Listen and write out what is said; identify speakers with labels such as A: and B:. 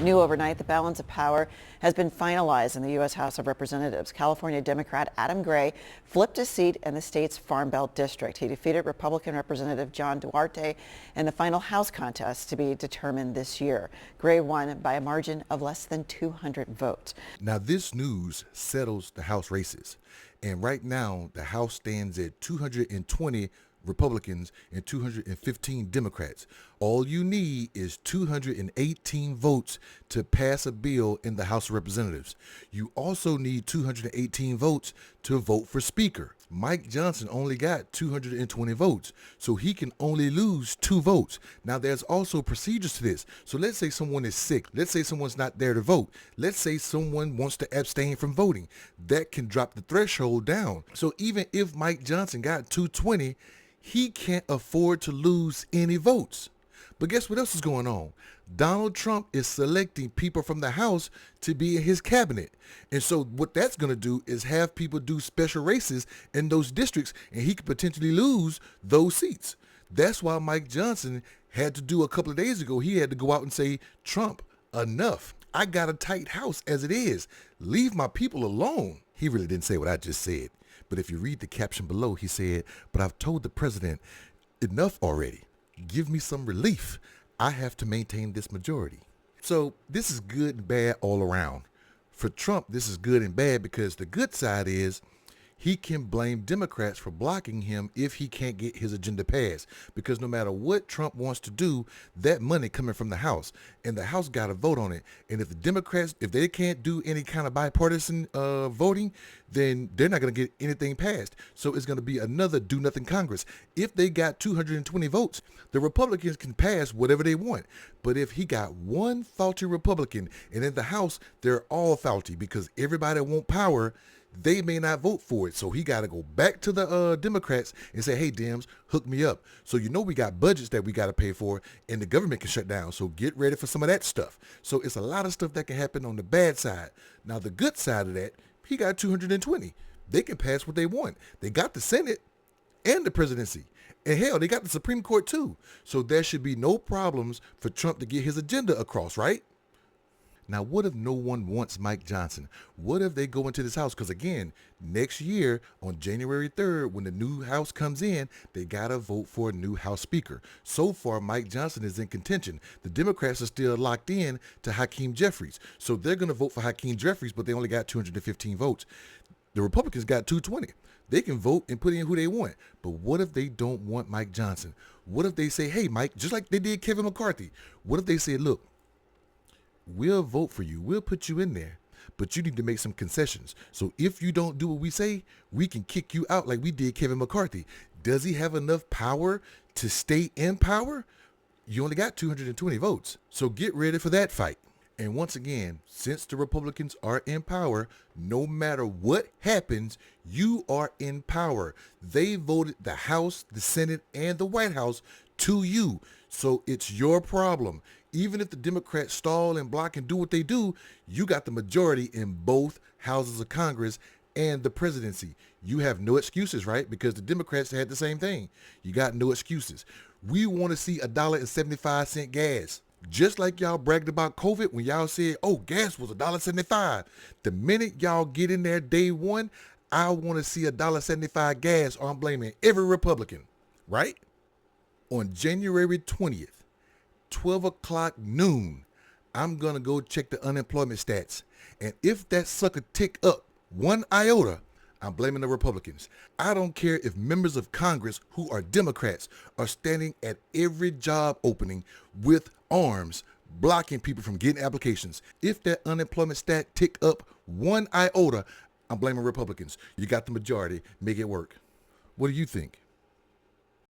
A: New overnight, the balance of power has been finalized in the U.S. House of Representatives. California Democrat Adam Gray flipped a seat in the state's Farm Belt district. He defeated Republican Representative John Duarte in the final House contest to be determined this year. Gray won by a margin of less than 200 votes.
B: Now, this news settles the House races. And right now, the House stands at 220 Republicans and 215 Democrats. All you need is 218 votes to pass a bill in the House of Representatives. You also need 218 votes to vote for Speaker. Mike Johnson only got 220 votes, so he can only lose 2 votes. Now, there's also procedures to this. So let's say someone is sick. Let's say someone's not there to vote. Let's say someone wants to abstain from voting. That can drop the threshold down. So even if Mike Johnson got 220, he can't afford to lose any votes. But guess what else is going on? Donald Trump is selecting people from the House to be in his cabinet. And so what that's going to do is have people do special races in those districts, and he could potentially lose those seats. That's why Mike Johnson had to do a couple of days ago, he had to go out and say, Trump, enough. I got a tight house as it is. Leave my people alone. He really didn't say what I just said. But if you read the caption below, he said, but I've told the president, enough already. Give me some relief. I have to maintain this majority. So this is good and bad all around. For Trump, this is good and bad because the good side is he can blame Democrats for blocking him if he can't get his agenda passed. Because no matter what Trump wants to do, that money coming from the House, and the House got to vote on it. And if the Democrats, if they can't do any kind of bipartisan voting, then they're not going to get anything passed. So it's going to be another do-nothing Congress. If they got 220 votes, the Republicans can pass whatever they want. But if he got one faulty Republican, and in the House, they're all faulty because everybody want power, they may not vote for it. So he got to go back to the Democrats and say, hey, Dems, hook me up. So you know we got budgets that we got to pay for, and the government can shut down. So get ready for some of that stuff. So it's a lot of stuff that can happen on the bad side. Now, the good side of that, he got 220. They can pass what they want. They got the Senate and the presidency. And hell, they got the Supreme Court too. So there should be no problems for Trump to get his agenda across, right? Now, what if no one wants Mike Johnson? What if they go into this House? Because again, next year on January 3rd, when the new House comes in, they got to vote for a new House Speaker. So far, Mike Johnson is in contention. The Democrats are still locked in to Hakeem Jeffries. So they're going to vote for Hakeem Jeffries, but they only got 215 votes. The Republicans got 220. They can vote and put in who they want. But what if they don't want Mike Johnson? What if they say, hey, Mike, just like they did Kevin McCarthy? What if they say, look, we'll vote for you. We'll put you in there, but you need to make some concessions. So if you don't do what we say, we can kick you out like we did Kevin McCarthy. Does he have enough power to stay in power? You only got 220 votes. So get ready for that fight. And once again, since the Republicans are in power, no matter what happens, you are in power. They voted the House, the Senate, and the White House to you. So it's your problem. Even if the Democrats stall and block and do what they do, you got the majority in both houses of Congress and the presidency. You have no excuses, right? Because the Democrats had the same thing. You got no excuses. We want to see $1.75 gas. Just like y'all bragged about COVID when y'all said, oh, gas was $1.75. The minute y'all get in there day one, I want to see $1.75 gas, or I'm blaming every Republican, right? On January 20th, 12 o'clock noon, I'm going to go check the unemployment stats. And if that sucker tick up 1 iota, I'm blaming the Republicans. I don't care if members of Congress who are Democrats are standing at every job opening with arms, blocking people from getting applications. If that unemployment stat tick up 1 iota, I'm blaming Republicans. You got the majority. Make it work. What do you think?